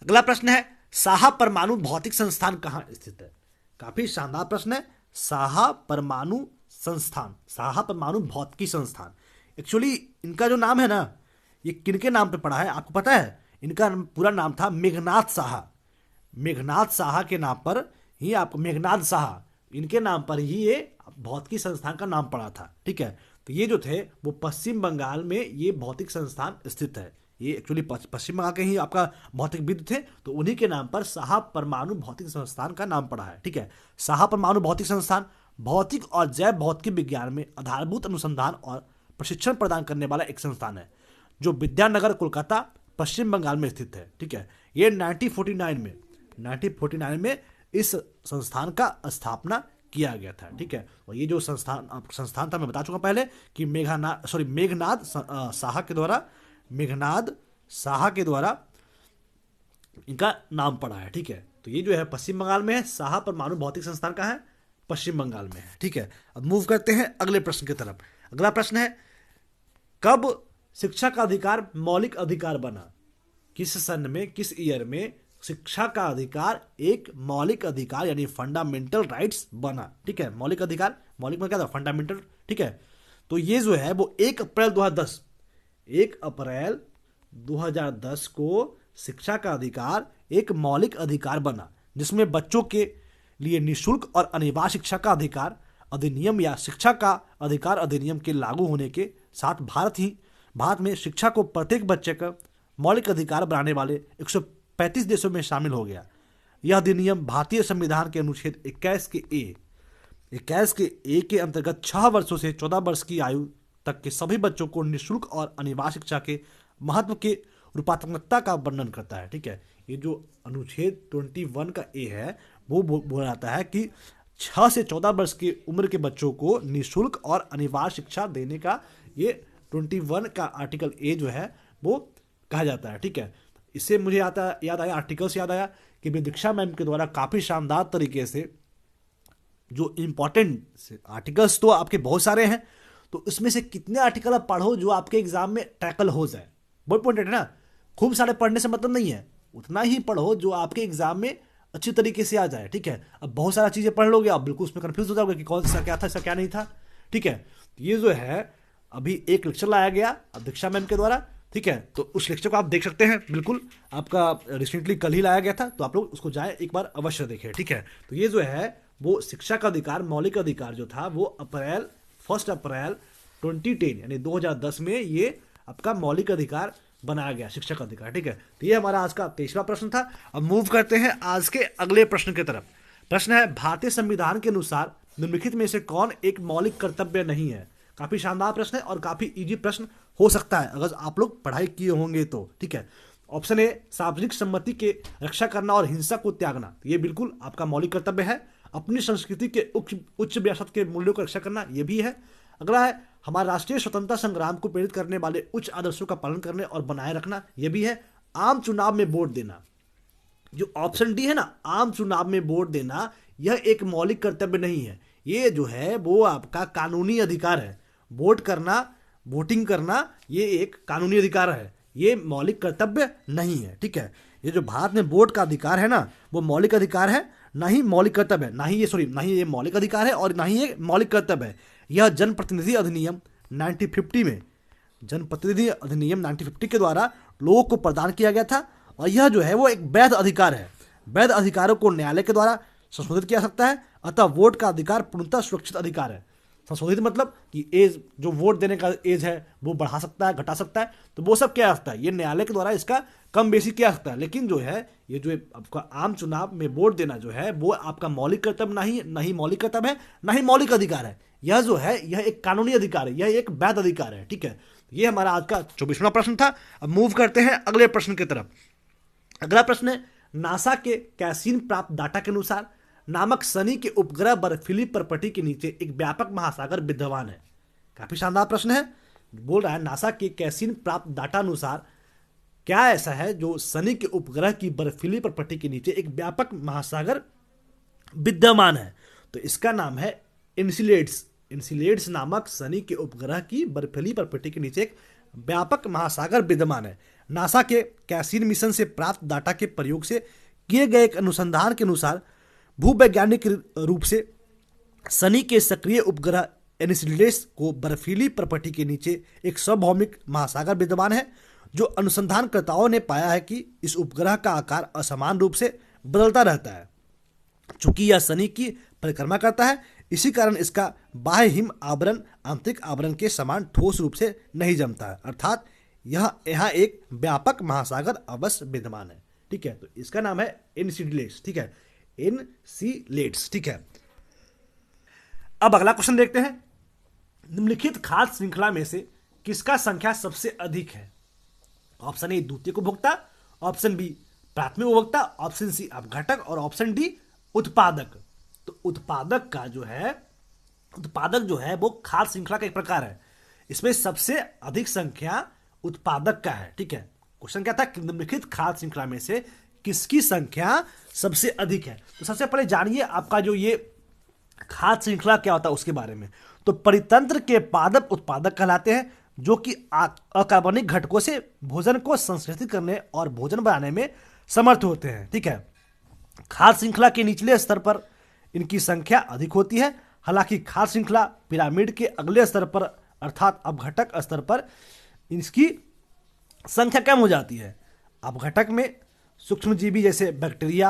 अगला प्रश्न है साहा परमाणु भौतिक संस्थान कहां स्थित है। काफी शानदार प्रश्न है। साहा परमाणु संस्थान, साहा परमाणु भौतिकी संस्थान। एक्चुअली इनका जो नाम है ना, ये किनके नाम पे पड़ा है आपको पता है? इनका पूरा नाम था मेघनाद साहा। मेघनाद साहा के नाम पर ही आपको, मेघनाद साहा इनके नाम पर ही ये भौतिकी संस्थान का नाम पड़ा था। ठीक है, तो ये जो थे वो पश्चिम बंगाल में ये भौतिक संस्थान स्थित है। ये एक्चुअली पश्चिम बंगाल के ही आपका भौतिकविद थे, तो उन्हीं के नाम पर साहा परमाणु भौतिक संस्थान का नाम पड़ा है। ठीक है, साहा परमाणु भौतिक संस्थान भौतिक और जैव भौतिकी विज्ञान में आधारभूत अनुसंधान और प्रशिक्षण प्रदान करने वाला एक संस्थान है जो विद्यानगर कोलकाता पश्चिम बंगाल में स्थित है। ठीक है, ये 1949 में इस संस्थान का स्थापना किया गया था। ठीक है, और ये जो संस्थान था मैं बता चुका पहले कि मेघनाद साहा के द्वारा इनका नाम पड़ा है। ठीक है, तो ये जो है पश्चिम बंगाल में है। साहा परमाणु भौतिक संस्थान कहाँ है? पश्चिम बंगाल में है। ठीक है, अब मूव करते हैं अगले प्रश्न की तरफ। अगला प्रश्न है कब शिक्षा का अधिकार मौलिक अधिकार बना। किस सन में, किस ईयर में शिक्षा का अधिकार एक मौलिक अधिकार यानी फंडामेंटल राइट्स बना। ठीक है, मौलिक अधिकार, मौलिक में क्या था? फंडामेंटल। ठीक है, तो ये जो है वो 1 अप्रैल 2010 को शिक्षा का अधिकार एक मौलिक अधिकार बना, जिसमें बच्चों के लिए निःशुल्क और अनिवार्य शिक्षा का अधिकार अधिनियम या शिक्षा का अधिकार अधिनियम के लागू होने के साथ भारत में शिक्षा को प्रत्येक बच्चे का मौलिक अधिकार बनाने वाले 135 देशों में शामिल हो गया। यह अधिनियम भारतीय संविधान के अनुच्छेद 21 के के अंतर्गत 6 वर्षों से 14 वर्ष की आयु तक के सभी बच्चों को निःशुल्क और अनिवार्य शिक्षा के महत्व के रूपात्मकता का वर्णन करता है। ठीक है, ये जो अनुच्छेद 21 का ए है वो बोलाता है कि 6 से 14 वर्ष की उम्र के बच्चों को निःशुल्क और अनिवार्य शिक्षा देने का ये 21 का आर्टिकल ए जो है वो कहा जाता है। ठीक है, इससे मुझे याद आया आर्टिकल्स याद आया कि दीक्षा मैम के द्वारा काफ़ी शानदार तरीके से जो इम्पोर्टेंट आर्टिकल्स तो आपके बहुत सारे हैं, तो इसमें से कितने आर्टिकल आप पढ़ो जो आपके एग्जाम में टैकल हो जाए। बहुत इंपॉर्टेंट है ना, खूब सारे पढ़ने से मतलब नहीं है, उतना ही पढ़ो जो आपके एग्जाम में अच्छी तरीके से आ जाए। ठीक है, अब बहुत सारा चीजें पढ़ लोगे आप, बिल्कुल उसमें कंफ्यूज हो जाओगे कि कौन सा क्या था, इसका क्या नहीं था। ठीक है, तो ये जो है अभी एक लेक्चर लाया गया दीक्षा मैम के द्वारा। ठीक है, तो उस लेक्चर को आप देख सकते हैं, बिल्कुल आपका रिसेंटली कल ही लाया गया था, तो आप लोग उसको जाए एक बार अवश्य देखें। ठीक है, तो ये जो है वो शिक्षा का अधिकार, मौलिक अधिकार जो था वो 1 अप्रैल 2010 यानी 2010 में ये आपका मौलिक अधिकार बनाया गया, शिक्षा का अधिकार। ठीक है, तो ये हमारा आज का 23वां प्रश्न था। अब मूव करते हैं आज के अगले प्रश्न की तरफ। प्रश्न है, भारतीय संविधान के अनुसार निम्नलिखित में से कौन एक मौलिक कर्तव्य नहीं है। काफी शानदार प्रश्न है और काफी इजी प्रश्न हो सकता है अगर आप लोग पढ़ाई किए होंगे तो। ठीक है, ऑप्शन ए, सार्वजनिक सम्मति के रक्षा करना और हिंसा को त्यागना, ये बिल्कुल आपका मौलिक कर्तव्य है। अपनी संस्कृति के उच्च विरासत के मूल्यों की रक्षा करना, ये भी है। अगला है, हमारे राष्ट्रीय स्वतंत्रता संग्राम को प्रेरित करने वाले उच्च आदर्शों का पालन करने और बनाए रखना, यह भी है। आम चुनाव में वोट देना, जो ऑप्शन डी है ना, आम चुनाव में वोट देना, यह एक मौलिक कर्तव्य नहीं है। ये जो है वो आपका कानूनी अधिकार है। वोट करना, वोटिंग करना, ये एक कानूनी अधिकार है, ये मौलिक कर्तव्य नहीं है। ठीक है, ये जो भारत में वोट का अधिकार है ना, वो मौलिक अधिकार है, ना ही मौलिक कर्तव्य है। ना ही ये मौलिक अधिकार है और ना ही ये मौलिक कर्तव्य है। यह जनप्रतिनिधि अधिनियम 1950 में, जनप्रतिनिधि अधिनियम 1950 के द्वारा लोगों को प्रदान किया गया था और यह जो है वो एक वैध अधिकार है। वैध अधिकारों को न्यायालय के द्वारा संशोधित किया सकता है, अतः वोट का अधिकार पूर्णतः सुरक्षित अधिकार है। संशोधित मतलब कि एज, जो वोट देने का एज है वो बढ़ा सकता है, घटा सकता है, तो वो सब क्या सकता है, ये न्यायालय के द्वारा इसका कम बेसी किया सकता है। लेकिन जो है ये जो आपका आम चुनाव में वोट देना जो है वो आपका मौलिक कर्तव्य नहीं मौलिक कर्तव्य है, ना ही मौलिक अधिकार है। यह जो है यह एक कानूनी अधिकार है, यह एक वैध अधिकार है। ठीक है, ये हमारा आज का 24वां प्रश्न था। अब मूव करते हैं अगले प्रश्न की तरफ। अगला प्रश्न है, नासा के कैसीन प्राप्त डाटा के अनुसार नामक शनि के उपग्रह बर्फीली प्रपटी के नीचे एक व्यापक महासागर विद्यमान है। काफी शानदार प्रश्न है। बोल रहा है नासा के कैसीन प्राप्त डाटा अनुसार क्या ऐसा है जो शनि के उपग्रह की बर्फीली प्रपटी के नीचे एक व्यापक महासागर विद्यमान है। तो इसका नाम है इनसिलेड्स। इनसिलेड्स नामक शनि के उपग्रह की बर्फीली प्रपटी के नीचे एक व्यापक महासागर विद्यमान है। नासा के कैसीन मिशन से प्राप्त डाटा के प्रयोग से किए गए एक अनुसंधान के अनुसार भूवैज्ञानिक रूप से शनि के सक्रिय उपग्रह एनसिलेड्स को बर्फीली प्रपटी के नीचे एक सार्वभौमिक महासागर विद्यमान है। जो अनुसंधानकर्ताओं ने पाया है कि इस उपग्रह का आकार असमान रूप से बदलता रहता है। चूंकि यह शनि की परिक्रमा करता है, इसी कारण इसका बाह्य हिम आवरण आंतरिक आवरण के समान ठोस रूप से नहीं जमता है, अर्थात यह यहाँ एक व्यापक महासागर अवश्य विद्यमान है। ठीक है, तो इसका नाम है एनसिलेड्स। ठीक है, एनसिलेड्स। ठीक है, अब अगला क्वेश्चन देखते हैं। निम्नलिखित खाद्य श्रृंखला में से किसका संख्या सबसे अधिक है। ऑप्शन ए द्वितीयक उपभोक्ता, ऑप्शन बी प्राथमिक उपभोक्ता, ऑप्शन सी अपघटक और ऑप्शन डी उत्पादक। तो उत्पादक जो है वो खाद्य श्रृंखला का एक प्रकार है। इसमें सबसे अधिक संख्या उत्पादक का है। ठीक है, क्वेश्चन क्या था कि निम्नलिखित खाद्य श्रृंखला में से किसकी संख्या सबसे अधिक है। तो सबसे पहले जानिए आपका जो ये खाद्य श्रृंखला क्या होता है उसके बारे में। तो परितंत्र के पादप उत्पादक कहलाते हैं, जो कि अकार्बनिक घटकों से भोजन को संश्लेषित करने और भोजन बनाने में समर्थ होते हैं। ठीक है, खाद्य श्रृंखला के निचले स्तर पर इनकी संख्या अधिक होती है। हालांकि खाद्य श्रृंखला पिरामिड के अगले स्तर पर अर्थात अपघटक स्तर पर इसकी संख्या कम हो जाती है। अपघटक में सूक्ष्मजीवी जैसे बैक्टीरिया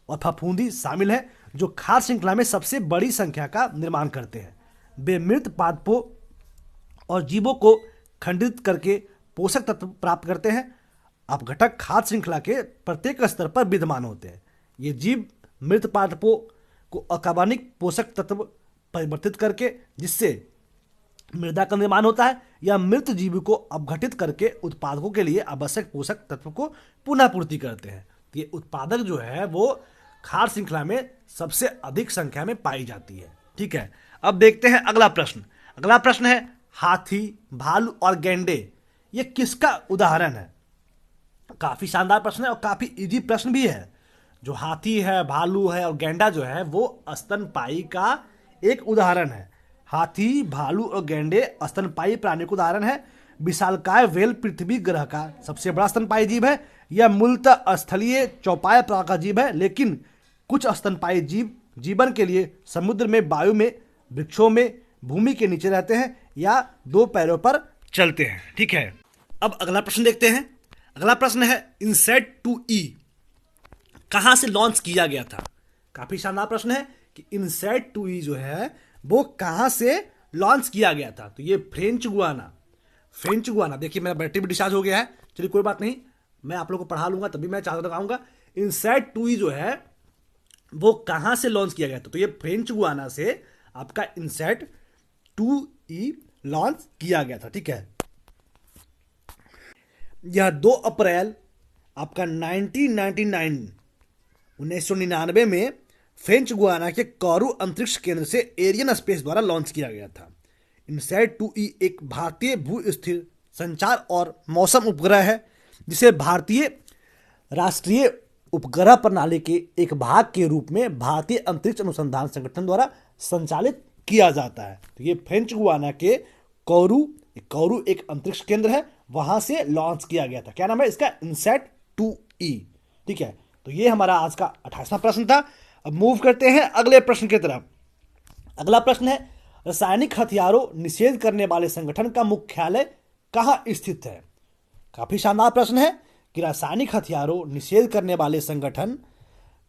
और फफूंदी शामिल है, जो खाद्य श्रृंखला में सबसे बड़ी संख्या का निर्माण करते हैं। वे मृत पादपों और जीवों को खंडित करके पोषक तत्व प्राप्त करते हैं। अपघटक खाद्य श्रृंखला के प्रत्येक स्तर पर विद्यमान होते हैं। ये जीव मृत पादपों को अकार्बनिक पोषक तत्व परिवर्तित करके, जिससे मृदा का निर्माण होता है, या मृत जीव को अपघटित करके उत्पादकों के लिए आवश्यक पोषक तत्व को पुनः पूर्ति करते हैं। तो ये उत्पादक जो है वो खाद्य श्रृंखला में सबसे अधिक संख्या में पाई जाती है। ठीक है, अब देखते हैं अगला प्रश्न। अगला प्रश्न है, हाथी, भालू और गैंडे ये किसका उदाहरण है। काफी शानदार प्रश्न है और काफी इजी प्रश्न भी है। जो हाथी है, भालू है और गैंडा जो है वो स्तनपायी का एक उदाहरण है। हाथी, भालू और गैंडे स्तनपायी प्राणी का उदाहरण है। विशालकाय व्हेल पृथ्वी ग्रह का सबसे बड़ा स्तनपायी जीव है। यह मूलतः स्थलीय चौपाई प्रकार का जीव है, लेकिन कुछ स्तनपायी जीव जीवन के लिए समुद्र में, वायु में, वृक्षों में, भूमि के नीचे रहते हैं या दो पैरों पर चलते हैं। ठीक है, अब अगला प्रश्न देखते हैं। अगला प्रश्न है इनसैट 2E कहां से लॉन्च किया गया था। काफी शानदार प्रश्न है कि इनसैट 2E जो है वो कहां से लॉन्च किया गया था। तो ये फ्रेंच गुआना। देखिए मेरा बैटरी भी डिस्चार्ज हो गया है, चलिए कोई बात नहीं, मैं आप लोगों को पढ़ा लूंगा, तभी मैं चार्जर लगाऊंगा। इनसैट 2E जो है वो कहां से लॉन्च किया गया था। तो ये फ्रेंच गुआना से आपका इनसैट 2E लॉन्च किया गया था। ठीक है, यह 2 अप्रैल आपका 1999 में फ्रेंच गुआना के कोरू अंतरिक्ष केंद्र से एरियन स्पेस द्वारा लॉन्च किया गया था। इनसैट 2E एक भारतीय भू स्थिर संचार और मौसम उपग्रह है जिसे भारतीय राष्ट्रीय उपग्रह प्रणाली के एक भाग के रूप में भारतीय अंतरिक्ष अनुसंधान संगठन द्वारा संचालित किया जाता है। तो ये फ्रेंच गुआना के कोरू एक अंतरिक्ष केंद्र है, वहां से लॉन्च किया गया था। क्या नाम है इसका? INSAT 2E। ठीक है, तो ये हमारा आज का 28वां प्रश्न था। अब मूव करते हैं अगले प्रश्न की तरफ। अगला प्रश्न है रासायनिक हथियारों निषेध करने वाले संगठन का मुख्यालय कहां स्थित है। काफी शानदार प्रश्न है कि रासायनिक हथियारों निषेध करने वाले संगठन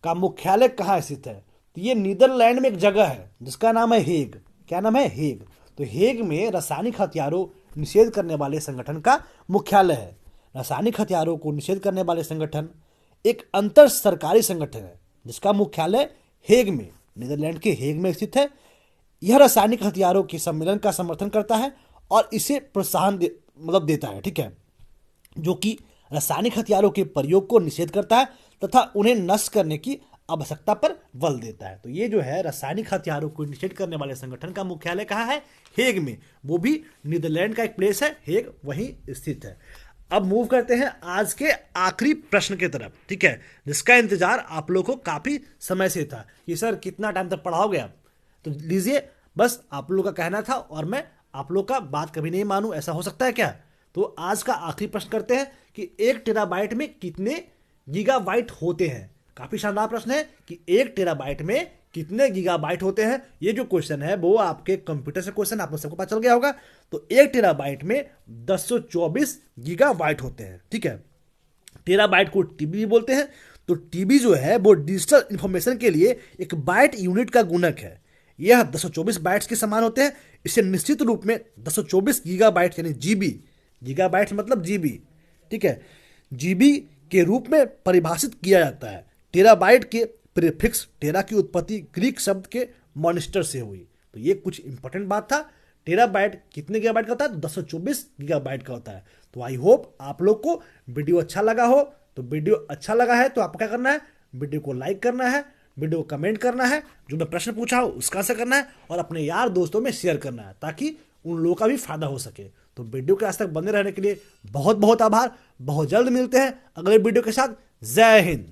का मुख्यालय कहां स्थित है। तो ये नीदरलैंड में एक जगह है जिसका नाम है हेग। क्या नाम है? हेग। तो हेग में रासायनिक हथियारों निषेध करने वाले संगठन का मुख्यालय है। रासायनिक हथियारों को निषेध करने वाले संगठन एक अंतर सरकारी संगठन है जिसका मुख्यालय हेग में, नीदरलैंड के हेग में स्थित है। यह रासायनिक हथियारों के सम्मेलन का समर्थन करता है और इसे प्रोत्साहन देता है। ठीक है, जो कि रासायनिक हथियारों के प्रयोग को निषेध करता है तथा उन्हें नष्ट करने की आवश्यकता पर बल देता है। तो ये जो है रासायनिक हथियारों को निषेध करने वाले संगठन का मुख्यालय कहाँ है? हेग में। वो भी नीदरलैंड का एक प्लेस है, हेग वहीं स्थित है। अब मूव करते हैं आज के आखिरी प्रश्न की तरफ। ठीक है, जिसका इंतजार आप लोगों को काफी समय से था कि सर कितना टाइम तक पढ़ाओगे आप। तो लीजिए, बस आप लोगों का कहना था और मैं आप लोग का बात कभी नहीं मानूं, ऐसा हो सकता है क्या? तो आज का आखिरी प्रश्न करते हैं कि 1 टेराबाइट में कितने गीगाबाइट होते हैं। काफी शानदार प्रश्न है कि 1 टेराबाइट में कितने गीगाबाइट होते हैं। ये जो क्वेश्चन है वो आपके कंप्यूटर से क्वेश्चन आप सबको पता चल गया होगा। तो 1 टेराबाइट में 1024 गीगाबाइट होते हैं। ठीक है, टेराबाइट को टीबी भी बोलते हैं। तो टीबी जो है वो डिजिटल इंफॉर्मेशन के लिए एक बाइट यूनिट का गुणक है। यह 224 बाइट्स के समान होते हैं। इसे निश्चित रूप में 224 गीगाबाइट यानी जीबी, गीगाबाइट मतलब जीबी, ठीक है, जीबी के रूप में परिभाषित किया जाता है। टेराबाइट के प्रीफिक्स टेरा की उत्पत्ति ग्रीक शब्द के मॉनिस्टर से हुई। तो ये कुछ इंपॉर्टेंट बात था। टेराबाइट कितने गीगाबाइट का होता है? 224 गीगाबाइट का होता है। तो आई होप आप लोग को वीडियो अच्छा लगा हो। तो वीडियो अच्छा लगा है तो आपको क्या करना है? वीडियो को लाइक करना है, वीडियो को कमेंट करना है, जो मैं प्रश्न पूछा हो उसका आंसर करना है और अपने यार दोस्तों में शेयर करना है ताकि उन लोगों का भी फायदा हो सके। तो वीडियो के आज तक बने रहने के लिए बहुत बहुत आभार। बहुत जल्द मिलते हैं अगले वीडियो के साथ। जय हिंद।